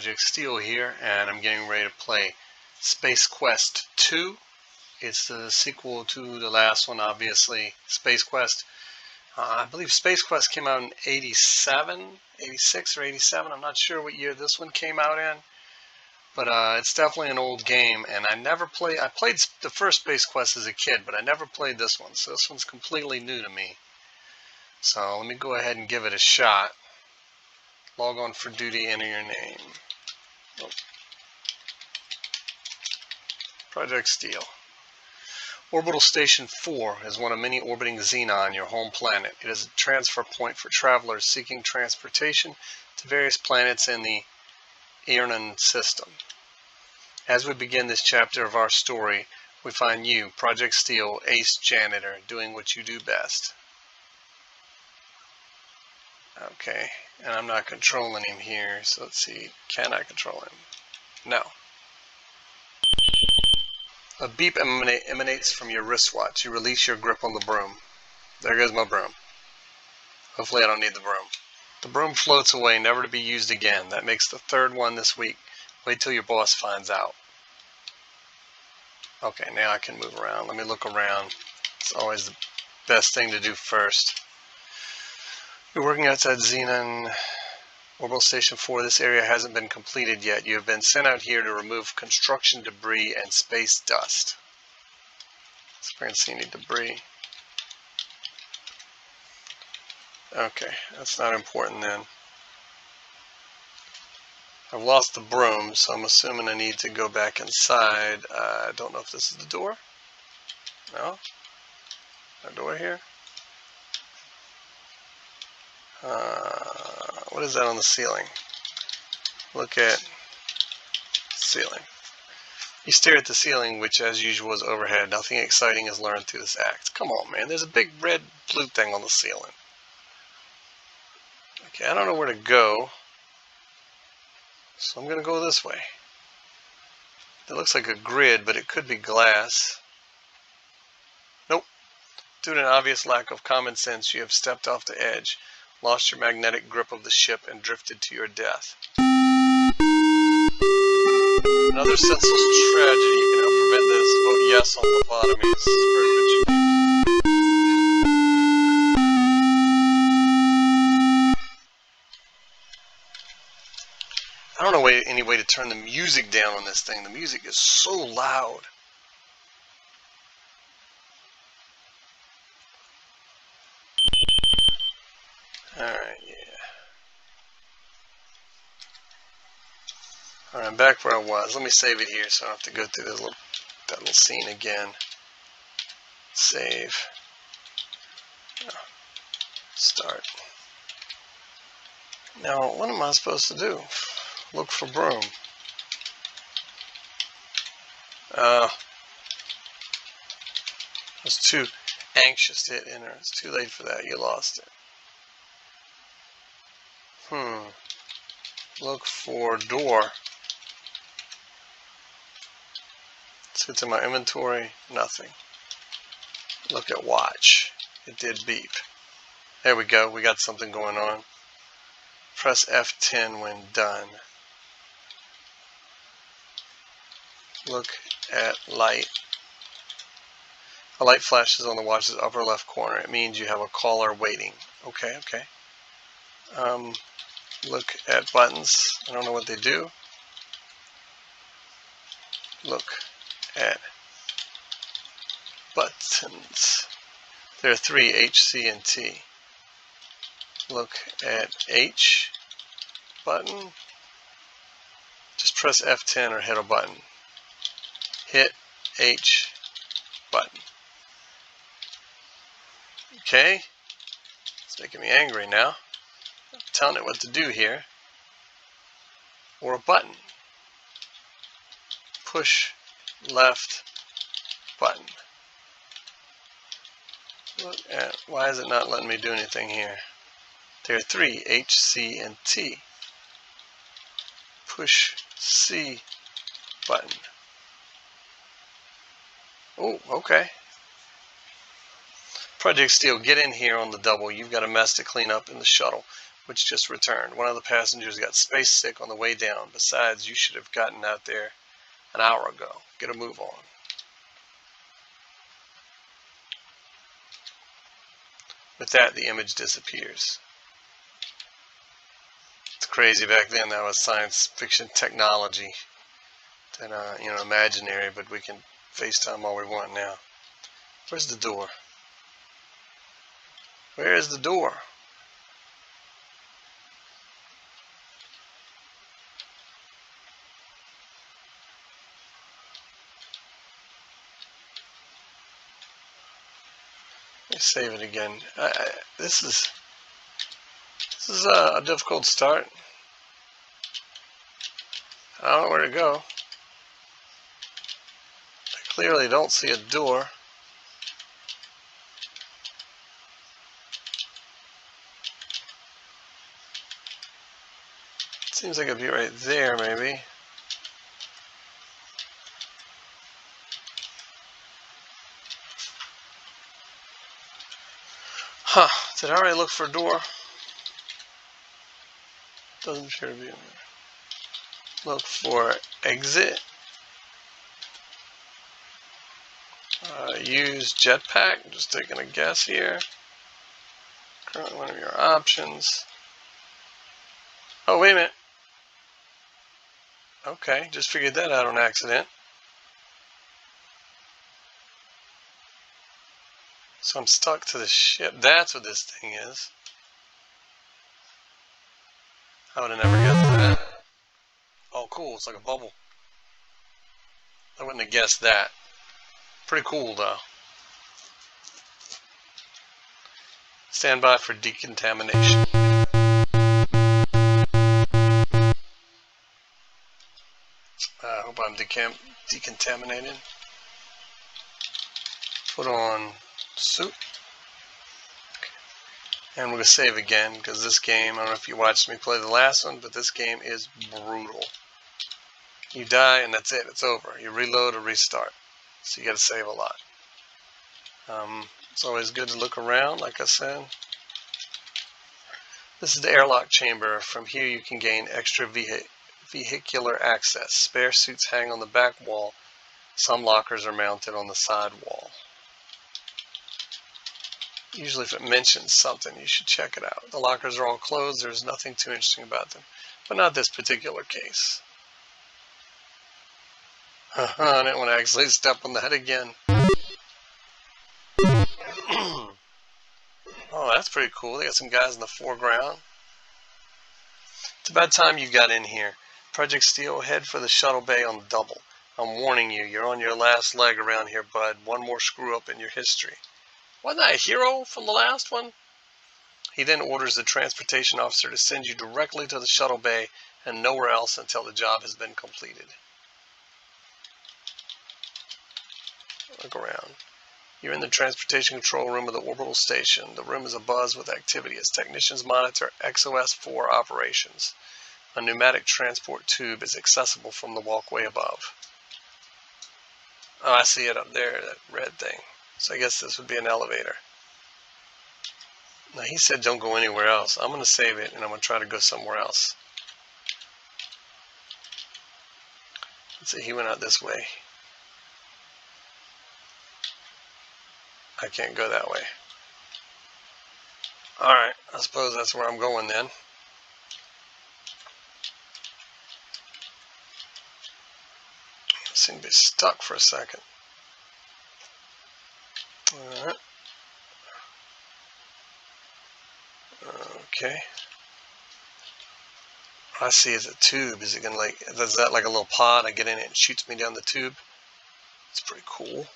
Project Steel here, and I'm getting ready to play Space Quest 2. It's the sequel to the last one, obviously, Space Quest. I believe Space Quest came out in 86 or 87. I'm not sure what year this one came out in, but it's definitely an old game, and I played the first Space Quest as a kid, but I never played this one, so this one's completely new to me. So let me go ahead and give it a shot. Log on for duty, enter your name. Oh. Project Steel. Orbital Station 4 is one of many orbiting Xenon, your home planet. It is a transfer point for travelers seeking transportation to various planets in the Earnan system. As we begin this chapter of our story, we find you, Project Steel, ace janitor, doing what you do best. Okay, and I'm not controlling him here, so let's see, can I control him? No. A beep emanates from your wristwatch. You release your grip on the broom. There goes my broom. Hopefully I don't need the broom. The broom floats away, never to be used again. That makes the third one this week. Wait till your boss finds out. Okay, now I can move around. Let me look around. It's always the best thing to do first. You're working outside Xenon Orbital Station 4. This area hasn't been completed yet. You have been sent out here to remove construction debris and space dust. Experiencing any debris. Okay, that's not important then. I've lost the broom, so I'm assuming I need to go back inside. I don't know if this is the door. No? No door here? What is that on the ceiling? Look at ceiling. You stare at the ceiling, which as usual is overhead. Nothing exciting is learned through this act. Come on, man. There's a big red blue thing on the ceiling. Okay, I don't know where to go. So I'm going to go this way. It looks like a grid, but it could be glass. Nope. Due to an obvious lack of common sense, you have stepped off the edge, lost your magnetic grip of the ship, and drifted to your death. Another senseless tragedy. You can help prevent this. Vote yes on lobotomies. I don't know any way to turn the music down on this thing. The music is so loud. Alright, yeah. Alright, I'm back where I was. Let me save it here so I don't have to go through that little scene again. Save. Start. Now, what am I supposed to do? Look for broom. I was too anxious to hit enter. It's too late for that. You lost it. Look for door. See what's in my inventory. Nothing. Look at watch. It did beep. There we go. We got something going on. Press F10 when done. Look at light. A light flashes on the watch's upper left corner. It means you have a caller waiting. Okay, okay. Look at buttons. I don't know what they do. Look at buttons. There are 3, H, C, and T. Look at H button. Just press F10 or hit a button. Hit H button. Okay. It's making me angry now. I'm telling it what to do here. Or a button. Push left button. Look at, why is it not letting me do anything here? There are 3, H, C, and T. Push C button. Oh, okay. Project Steel, get in here on the double. You've got a mess to clean up in the shuttle. which just returned. One of the passengers got space sick on the way down. Besides, you should have gotten out there an hour ago. Get a move on. With that, the image disappears. It's crazy. Back then, that was science fiction technology. Then, imaginary, but we can FaceTime all we want now. Where's the door? Where is the door? Let me save it again. This is a difficult start. I don't know where to go. I clearly don't see a door. Seems like it'd be right there, maybe. Huh, did I already look for a door? Doesn't appear to be in there. Look for exit. Use jetpack, just taking a guess here. Currently one of your options. Oh, wait a minute. Okay, just figured that out on accident. So I'm stuck to the ship. That's what this thing is. I would have never guessed that. Oh, cool. It's like a bubble. I wouldn't have guessed that. Pretty cool, though. Stand by for decontamination. I hope I'm decontaminated. Put on suit. And we're going to save again, because this game, I don't know if you watched me play the last one, but this game is brutal. You die and that's it. It's over. You reload or restart. So you got to save a lot. It's always good to look around, like I said. This is the airlock chamber. From here you can gain extra vehicular access. Spare suits hang on the back wall. Some lockers are mounted on the side wall. Usually if it mentions something, you should check it out. The lockers are all closed. There's nothing too interesting about them. But not this particular case. I didn't want to actually step on that again. Oh, that's pretty cool. They got some guys in the foreground. It's about time you got in here. Project Steel, head for the shuttle bay on the double. I'm warning you, you're on your last leg around here, bud. One more screw up in your history. Wasn't I a hero from the last one? He then orders the transportation officer to send you directly to the shuttle bay and nowhere else until the job has been completed. Look around. You're in the transportation control room of the orbital station. The room is abuzz with activity as technicians monitor XOS-4 operations. A pneumatic transport tube is accessible from the walkway above. Oh, I see it up there, that red thing. So I guess this would be an elevator. Now he said don't go anywhere else. I'm going to save it and I'm going to try to go somewhere else. Let's see, he went out this way. I can't go that way. Alright, I suppose that's where I'm going then. I seem to be stuck for a second. Alright. Okay. I see is a tube. Is it gonna is that like a little pod? I get in it and shoots me down the tube. It's pretty cool.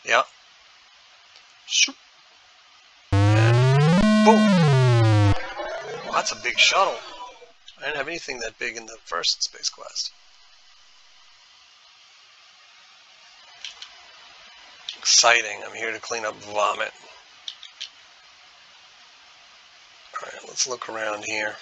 Yeah. Shoot. And boom. Well, that's a big shuttle. I didn't have anything that big in the first Space Quest. Exciting. I'm here to clean up vomit. Alright, let's look around here.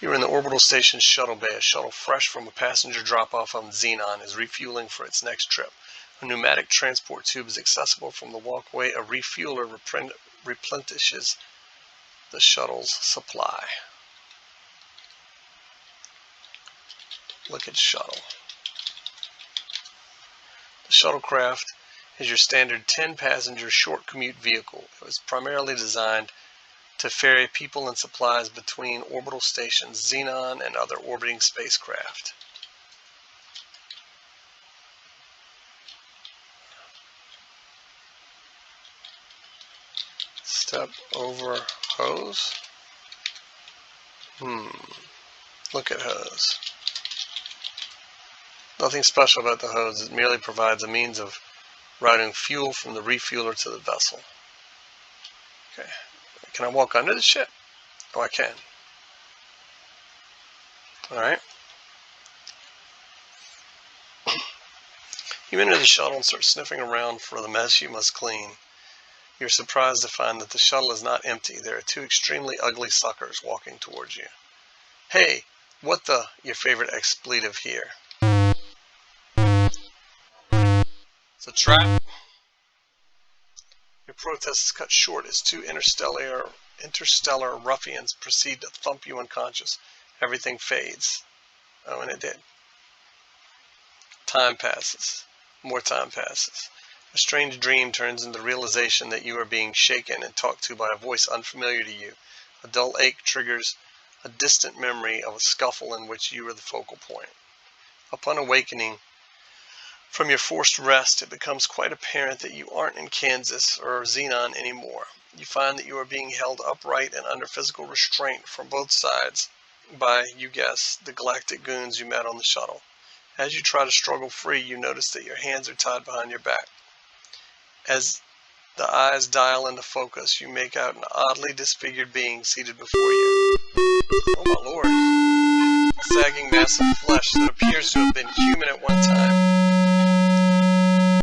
You're in the orbital station shuttle bay. A shuttle fresh from a passenger drop-off on Xenon is refueling for its next trip. A pneumatic transport tube is accessible from the walkway. A refueler replenishes the shuttle's supply. Look at shuttle. The shuttlecraft is your standard 10-passenger short commute vehicle. It was primarily designed to ferry people and supplies between orbital stations, Xenon, and other orbiting spacecraft. Step over hose. Look at hose. Nothing special about the hose. It merely provides a means of routing fuel from the refueler to the vessel. Okay. Can I walk under the ship? Oh, I can. Alright. You enter the shuttle and start sniffing around for the mess you must clean. You're surprised to find that the shuttle is not empty. There are two extremely ugly suckers walking towards you. Hey, what the? Your favorite expletive here. It's a trap. Your protest is cut short as two interstellar ruffians proceed to thump you unconscious. Everything fades. Oh, and it did. Time passes. More time passes. A strange dream turns into the realization that you are being shaken and talked to by a voice unfamiliar to you. A dull ache triggers a distant memory of a scuffle in which you were the focal point. Upon awakening from your forced rest, it becomes quite apparent that you aren't in Kansas or Xenon anymore. You find that you are being held upright and under physical restraint from both sides by, you guess, the galactic goons you met on the shuttle. As you try to struggle free, you notice that your hands are tied behind your back. As the eyes dial into focus, you make out an oddly disfigured being seated before you. Oh my lord. A sagging mass of flesh that appears to have been human at one time.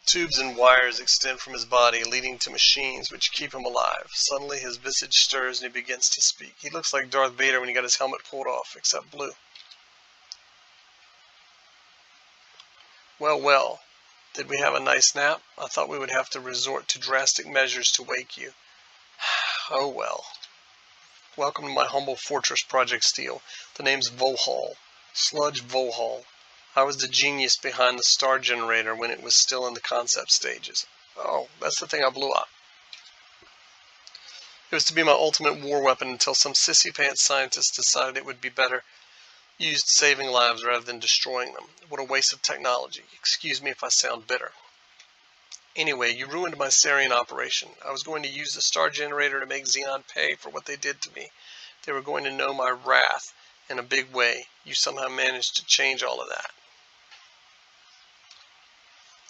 Tubes and wires extend from his body, leading to machines which keep him alive. Suddenly his visage stirs and he begins to speak. He looks like Darth Vader when he got his helmet pulled off, except blue. Well, well. Did we have a nice nap? I thought we would have to resort to drastic measures to wake you. Oh well. Welcome to my humble fortress, Project Steel. The name's Vohaul. Sludge Vohaul. I was the genius behind the star generator when it was still in the concept stages. Oh, that's the thing I blew up. It was to be my ultimate war weapon until some sissy-pants scientists decided it would be better used saving lives rather than destroying them. What a waste of technology. Excuse me if I sound bitter. Anyway, you ruined my Sarian operation. I was going to use the star generator to make Xenon pay for what they did to me. They were going to know my wrath in a big way. You somehow managed to change all of that.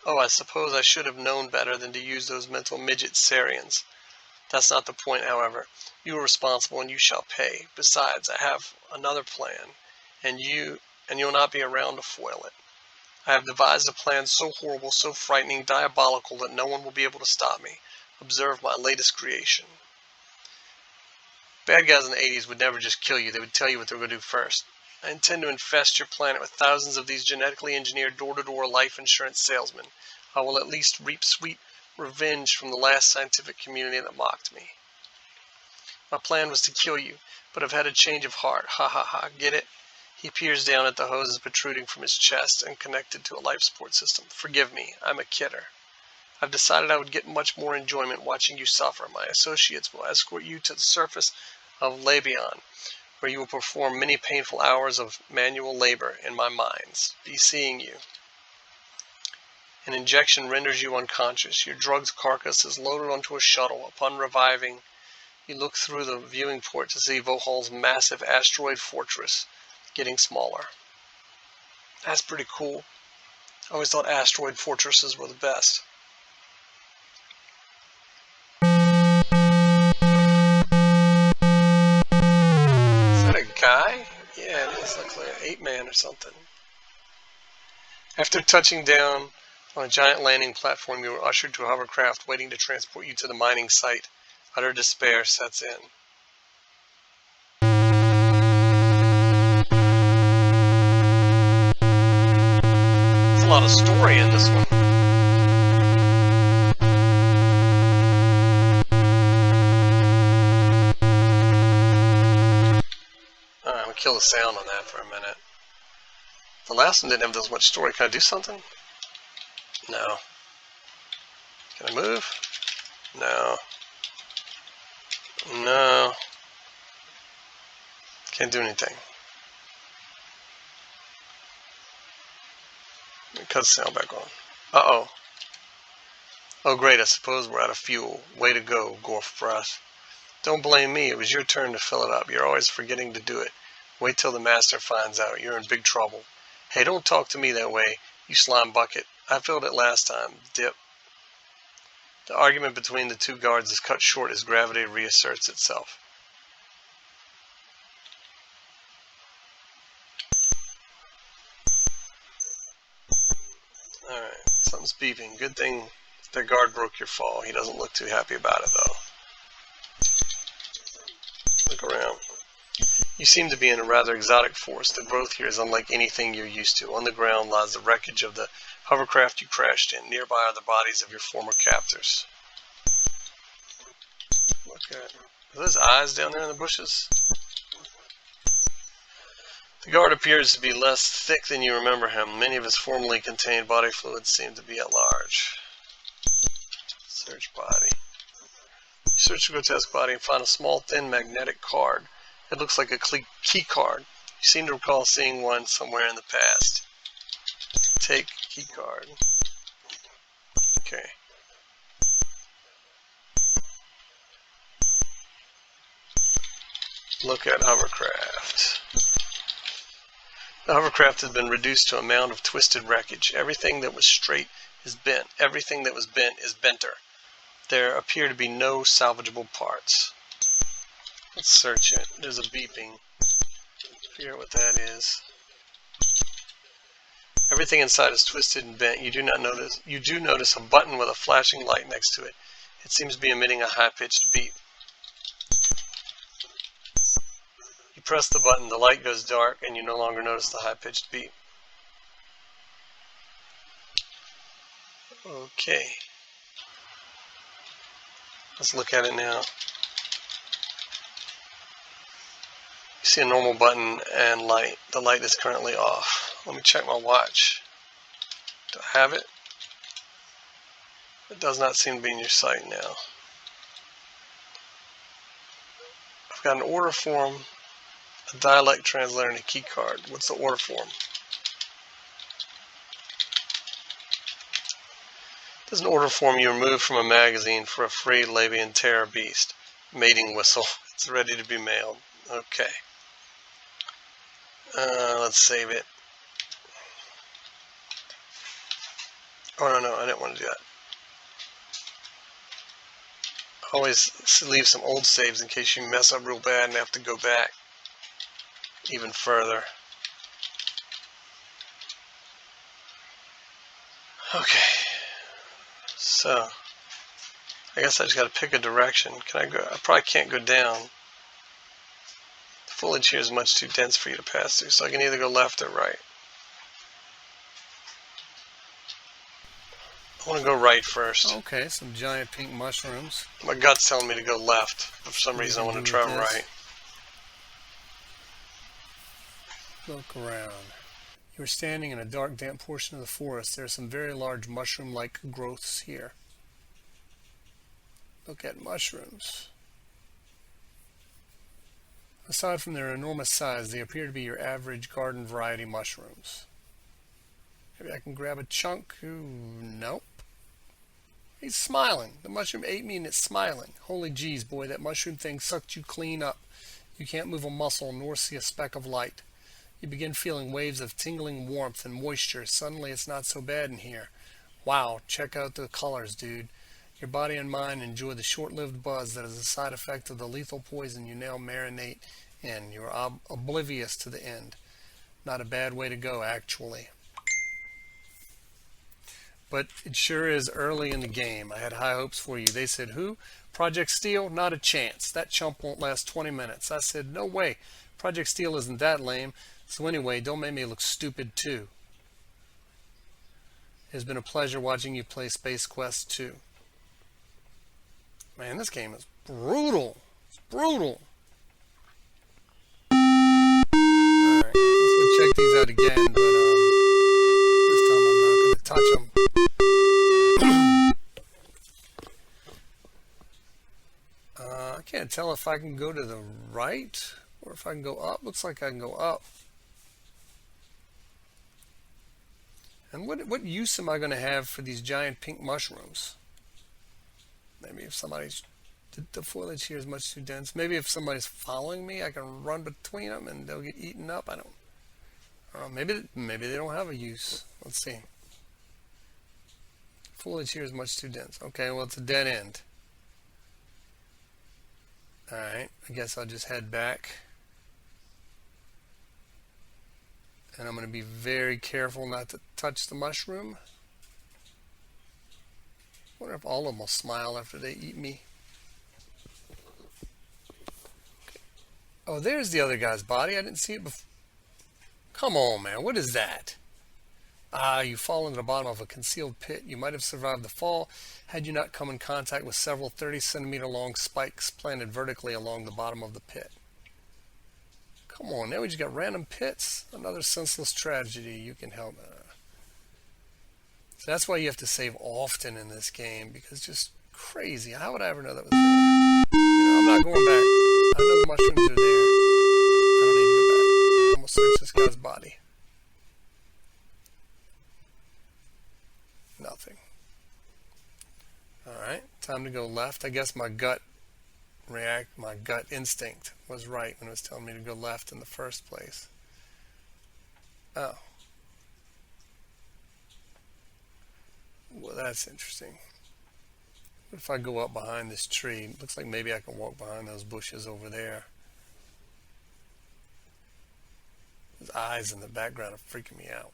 Oh, I suppose I should have known better than to use those mental midget Sarians. That's not the point, however. You are responsible and you shall pay. Besides, I have another plan. And you'll not be around to foil it. I have devised a plan so horrible, so frightening, diabolical that no one will be able to stop me. Observe my latest creation. Bad guys in the 80s would never just kill you. They would tell you what they were going to do first. I intend to infest your planet with thousands of these genetically engineered door-to-door life insurance salesmen. I will at least reap sweet revenge from the last scientific community that mocked me. My plan was to kill you, but I've had a change of heart. Ha ha ha, get it? He peers down at the hoses protruding from his chest and connected to a life support system. Forgive me, I'm a kidder. I've decided I would get much more enjoyment watching you suffer. My associates will escort you to the surface of Labion, where you will perform many painful hours of manual labor in my mines. Be seeing you. An injection renders you unconscious. Your drugged carcass is loaded onto a shuttle. Upon reviving, you look through the viewing port to see Vohaul's massive asteroid fortress getting smaller. That's pretty cool. I always thought asteroid fortresses were the best. Is that a guy? Yeah, it is. Looks like an ape-man or something. After touching down on a giant landing platform, you were ushered to a hovercraft waiting to transport you to the mining site. Utter despair sets in. There's a lot of story in this one. kill the sound on that for a minute. The last one didn't have as much story. Can I do something? No. Can I move? No. No. Can't do anything. Let me cut the sound back on. Uh-oh. Oh great, I suppose we're out of fuel. Way to go, Gorf Breath. Don't blame me, it was your turn to fill it up. You're always forgetting to do it. Wait till the master finds out. You're in big trouble. Hey, don't talk to me that way, you slime bucket. I filled it last time. Dip. The argument between the two guards is cut short as gravity reasserts itself. Alright, something's beeping. Good thing the guard broke your fall. He doesn't look too happy about it, though. Look around. You seem to be in a rather exotic forest. The growth here is unlike anything you're used to. On the ground lies the wreckage of the hovercraft you crashed in. Nearby are the bodies of your former captors. Look at... Are those eyes down there in the bushes? The guard appears to be less thick than you remember him. Many of his formerly contained body fluids seem to be at large. Search body. You search the grotesque body and find a small, thin, magnetic card. It looks like a key card. You seem to recall seeing one somewhere in the past. Take key card. Okay. Look at hovercraft. The hovercraft has been reduced to a mound of twisted wreckage. Everything that was straight is bent. Everything that was bent is benter. There appear to be no salvageable parts. Let's search it. There's a beeping. Figure out what that is. Everything inside is twisted and bent. You do notice a button with a flashing light next to it. It seems to be emitting a high-pitched beep. You press the button, the light goes dark, and you no longer notice the high-pitched beep. Okay. Let's look at it now. You see a normal button and light. The light is currently off. Let me check my watch. Do I have it? It does not seem to be in your sight now. I've got an order form, a dialect translator, and a key card. What's the order form? This is an order form you removed from a magazine for a free Labian terror beast. Mating whistle. It's ready to be mailed. Okay. Let's save it. Oh, no, I didn't want to do that. Always leave some old saves in case you mess up real bad and have to go back even further. Okay. So, I guess I just got to pick a direction. Can I go? I probably can't go down. The foliage here is much too dense for you to pass through, so I can either go left or right. I want to go right first. Okay, some giant pink mushrooms. My gut's telling me to go left. For some reason, I want to try right. Look around. You're standing in a dark, damp portion of the forest. There are some very large mushroom-like growths here. Look at mushrooms. Aside from their enormous size, they appear to be your average garden variety mushrooms. Maybe I can grab a chunk. Ooh, nope. He's smiling. The mushroom ate me and it's smiling. Holy jeez, boy, that mushroom thing sucked you clean up. You can't move a muscle nor see a speck of light. You begin feeling waves of tingling warmth and moisture. Suddenly it's not so bad in here. Wow, check out the colors, dude. Your body and mind enjoy the short-lived buzz that is a side effect of the lethal poison you now marinate in. You're oblivious to the end. Not a bad way to go, actually. But it sure is early in the game. I had high hopes for you. They said, who? Project Steel? Not a chance. That chump won't last 20 minutes. I said, no way. Project Steel isn't that lame. So anyway, don't make me look stupid too. It has been a pleasure watching you play Space Quest 2. Man, this game is brutal. It's brutal. check these out again, but this time I'm not going to touch them. I can't tell if I can go to the right or if I can go up. Looks like I can go up. And what use am I going to have for these giant pink mushrooms? Maybe if somebody's... The foliage here is much too dense. Maybe if somebody's following me, I can run between them and they'll get eaten up. I don't know. Maybe they don't have a use. Let's see. Foliage here is much too dense. Okay, well, it's a dead end. Alright, I guess I'll just head back. And I'm going to be very careful not to touch the mushroom. I wonder if all of them will smile after they eat me. Okay. Oh, there's the other guy's body. I didn't see it before. Come on, man. What is that? Ah, you fall into the bottom of a concealed pit. You might have survived the fall had you not come in contact with several 30-centimeter long spikes planted vertically along the bottom of the pit. Come on, now we just got random pits. Another senseless tragedy. You can help. So that's why you have to save often in this game, because it's just crazy. How would I ever know that was there? I'm not going back. I know the mushrooms are there. I don't need to go back. I'm going to search this guy's body. Nothing. Alright, time to go left. I guess my gut instinct was right when it was telling me to go left in the first place. Oh. Well, that's interesting. What if I go up behind this tree? It looks like maybe I can walk behind those bushes over there. His eyes in the background are freaking me out.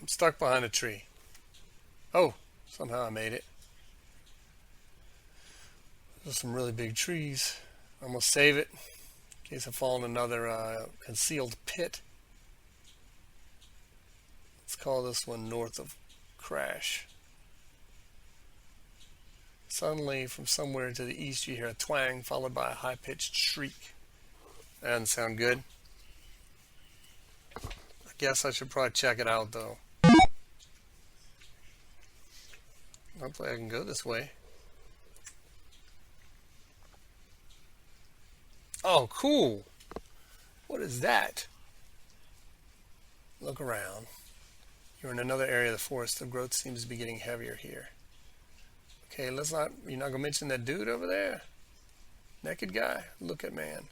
I'm stuck behind a tree. Oh, somehow I made it. Those are some really big trees. I'm going to save it in case I fall in another concealed pit. Let's call this one north of Crash. Suddenly, from somewhere to the east, you hear a twang followed by a high-pitched shriek. That doesn't sound good. I guess I should probably check it out, though. Hopefully I can go this way. Oh, cool. What is that? Look around. You're in another area of the forest. The growth seems to be getting heavier here. Okay, you're not going to mention that dude over there? Naked guy? Look at man.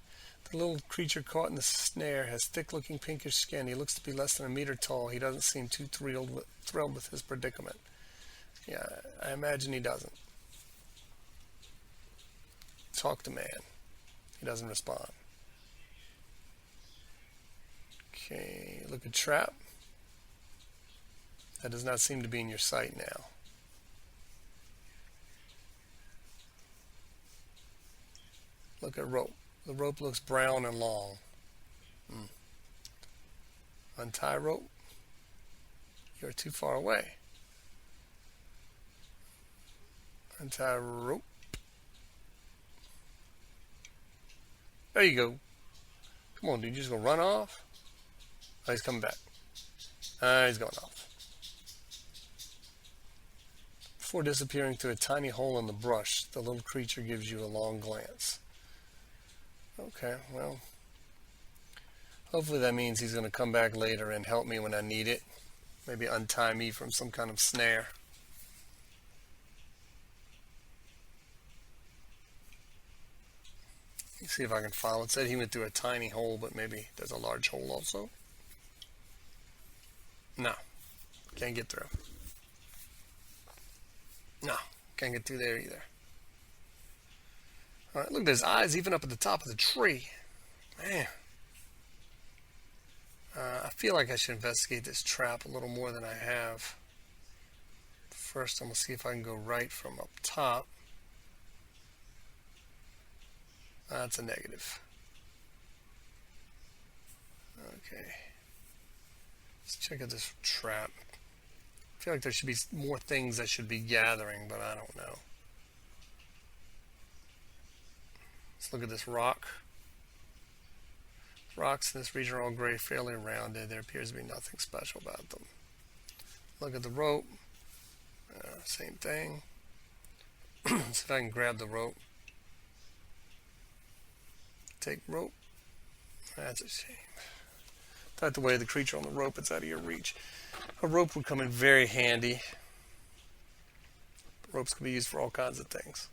The little creature caught in the snare has thick-looking pinkish skin. He looks to be less than a meter tall. He doesn't seem too thrilled with his predicament. Yeah, I imagine he doesn't. Talk to man. He doesn't respond. Okay, look at trap. That does not seem to be in your sight now. Look at rope. The rope looks brown and long. Untie rope. You're too far away. Untie rope. There you go. Come on, dude. You just gonna run off? Oh, he's coming back. He's going off. Before disappearing through a tiny hole in the brush, the little creature gives you a long glance. Okay, well, hopefully that means he's going to come back later and help me when I need it. Maybe untie me from some kind of snare. Let's see if I can follow. It said he went through a tiny hole, but maybe there's a large hole also. No, can't get through. No, can't get through there either. All right, look, there's eyes even up at the top of the tree. Man. I feel like I should investigate this trap a little more than I have. First, I'm going to see if I can go right from up top. That's a negative. Okay. Let's check out this trap. I feel like there should be more things I should be gathering, but I don't know. Let's look at this rock. Rocks in this region are all gray, fairly rounded. There appears to be nothing special about them. Look at the rope. Same thing. See if I can grab the rope. Take rope. That's a shame. Not the way of the creature on the rope, it's out of your reach. A rope would come in very handy. Ropes can be used for all kinds of things.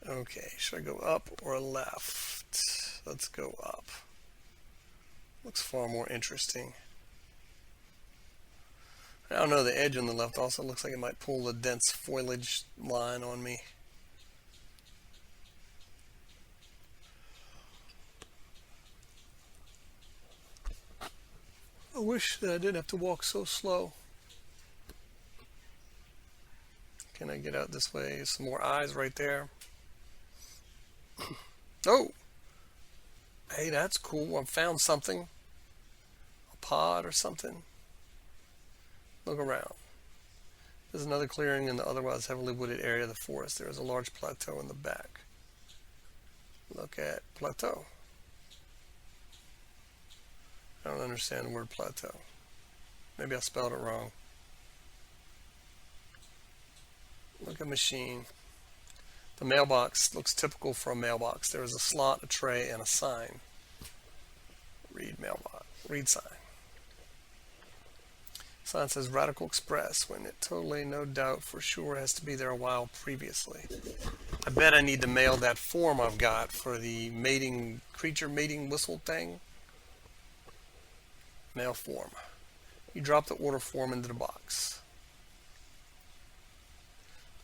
Okay, should I go up or left? Let's go up. Looks far more interesting. I don't know, the edge on the left also looks like it might pull the dense foliage line on me. I wish that I didn't have to walk so slow. Can I get out this way? Some more eyes right there. Oh! Hey, that's cool. I found something. A pod or something. Look around. There's another clearing in the otherwise heavily wooded area of the forest. There is a large plateau in the back. Look at plateau. I don't understand the word plateau. Maybe I spelled it wrong. Look at machine. The mailbox looks typical for a mailbox. There is a slot, a tray, and a sign. Read mailbox. Read sign. Sign says Radical Express, when it totally, no doubt, for sure has to be there a while previously. I bet I need to mail that form I've got for the mating, creature mating whistle thing. Mail form. You drop the order form into the box.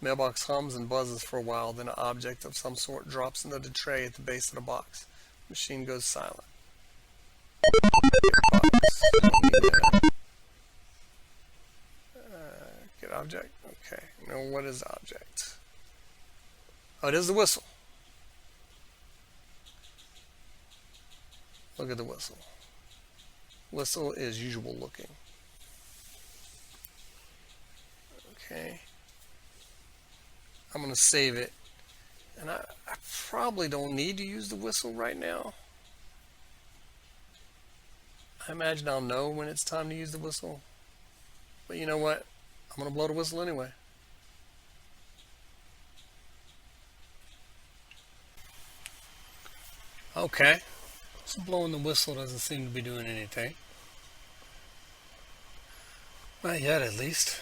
The mailbox hums and buzzes for a while, then an object of some sort drops into the tray at the base of the box. The machine goes silent. Get object? Okay. Now what is object? Oh, it is the whistle. Look at the whistle. Whistle is usual looking. Okay. I'm going to save it. And I probably don't need to use the whistle right now. I imagine I'll know when it's time to use the whistle. But you know what? I'm going to blow the whistle anyway. Okay. So blowing the whistle doesn't seem to be doing anything. Not yet, at least.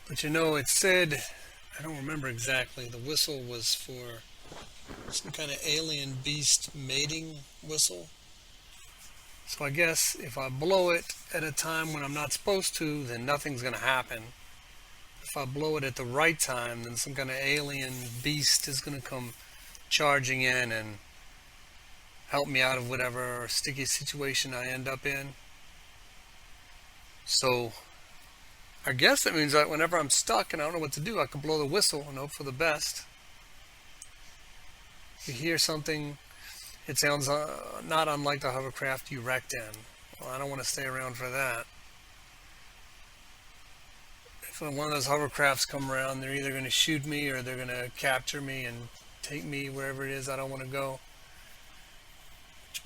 But you know, it said, I don't remember exactly, the whistle was for some kind of alien beast mating whistle. So I guess if I blow it at a time when I'm not supposed to, then nothing's going to happen. If I blow it at the right time, then some kind of alien beast is going to come charging in and help me out of whatever sticky situation I end up in. So I guess that means that whenever I'm stuck and I don't know what to do, I can blow the whistle and hope for the best. You hear something, it sounds not unlike the hovercraft you wrecked in. Well, I don't want to stay around for that. If one of those hovercrafts come around, they're either going to shoot me or they're going to capture me and take me wherever it is I don't want to go.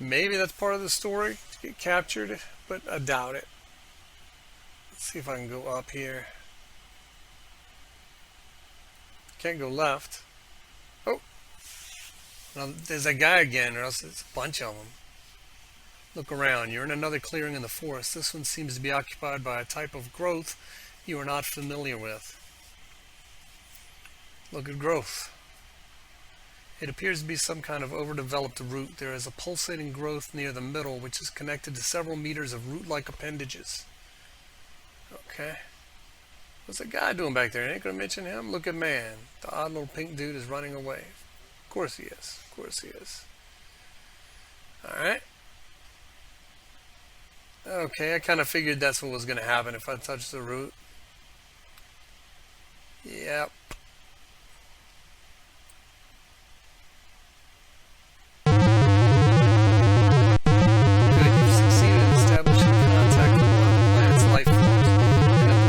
Maybe that's part of the story, to get captured, but I doubt it. Let's see if I can go up here. Can't go left. Oh! Now, there's a guy again, or else there's a bunch of them. Look around. You're in another clearing in the forest. This one seems to be occupied by a type of growth you are not familiar with. Look at growth. It appears to be some kind of overdeveloped root. There is a pulsating growth near the middle which is connected to several meters of root-like appendages. Okay. What's that guy doing back there? I ain't gonna mention him. Look at man. The odd little pink dude is running away. Of course he is. Of course he is. Alright. Okay, I kind of figured that's what was going to happen if I touched the root. Yep. Good, you've succeeded in establishing contact with one of the planet's life forms.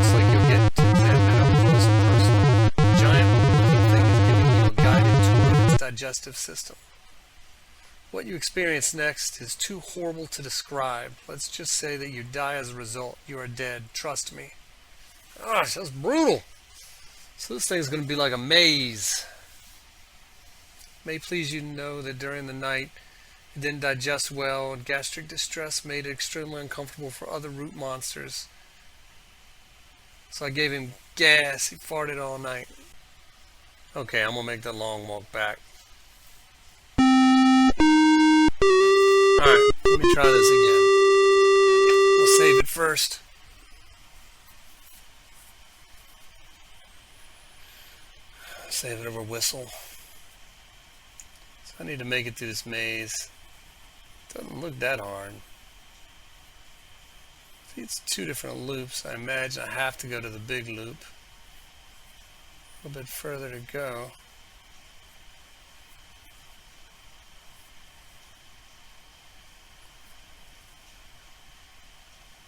digestive system. What you experience next is too horrible to describe. Let's just say that you die as a result. You are dead. Trust me. Gosh, that's brutal. So this thing is going to be like a maze. May please you know that during the night it didn't digest well, and gastric distress made it extremely uncomfortable for other root monsters. So I gave him gas. He farted all night. Okay, I'm going to make the long walk back. Alright, let me try this again. We'll save it first. Save it over whistle. So I need to make it through this maze. Doesn't look that hard. See, it's 2 different loops. I imagine I have to go to the big loop. A little bit further to go.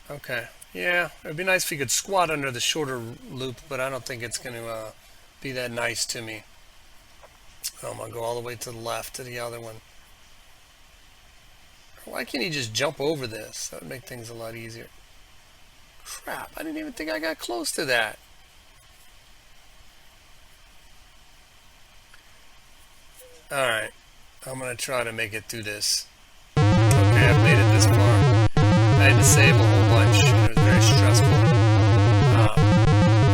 Okay, yeah, it would be nice if you could squat under the shorter loop, but I don't think it's going to be that nice to me. I'm going to go all the way to the left to the other one. Why can't he just jump over this? That would make things a lot easier. Crap, I didn't even think I got close to that. Alright, I'm going to try to make it through this. Okay, I've made it this far. I had to save a whole bunch, and it was very stressful.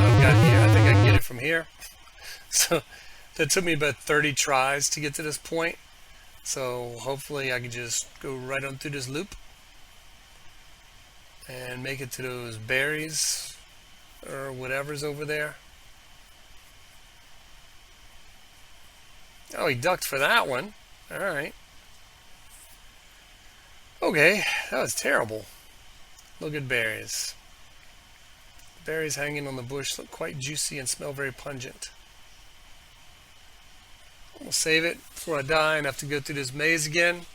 I've got here, I think I can get it from here. So that took me about 30 tries to get to this point. So hopefully I can just go right on through this loop and make it to those berries or whatever's over there. Oh, he ducked for that one. Alright. Okay, that was terrible. Look at berries. Berries hanging on the bush look quite juicy and smell very pungent. We'll save it before I die and have to go through this maze again.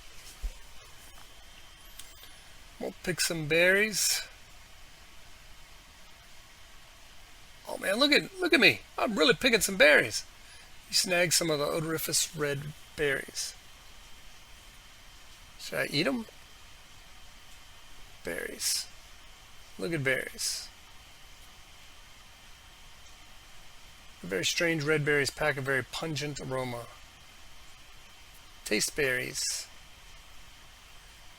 We'll pick some berries. Oh man, look at me. I'm really picking some berries. You snag some of the odoriferous red berries. Should I eat them? Berries. Look at berries. The very strange red berries pack a very pungent aroma. Taste berries.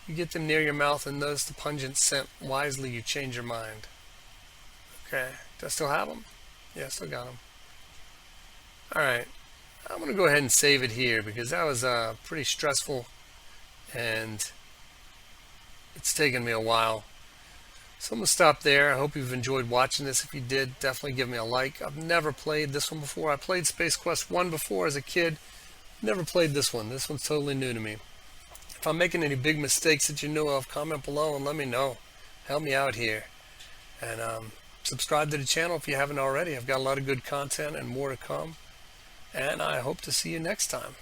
You get them near your mouth and notice the pungent scent. Wisely, you change your mind. Okay. Do I still have them? Yeah, I still got them. Alright. I'm going to go ahead and save it here because that was pretty stressful and it's taken me a while. So I'm going to stop there. I hope you've enjoyed watching this. If you did, definitely give me a like. I've never played this one before. I played Space Quest 1 before as a kid. Never played this one. This one's totally new to me. If I'm making any big mistakes that you know of, comment below and let me know. Help me out here. And subscribe to the channel if you haven't already. I've got a lot of good content and more to come. And I hope to see you next time.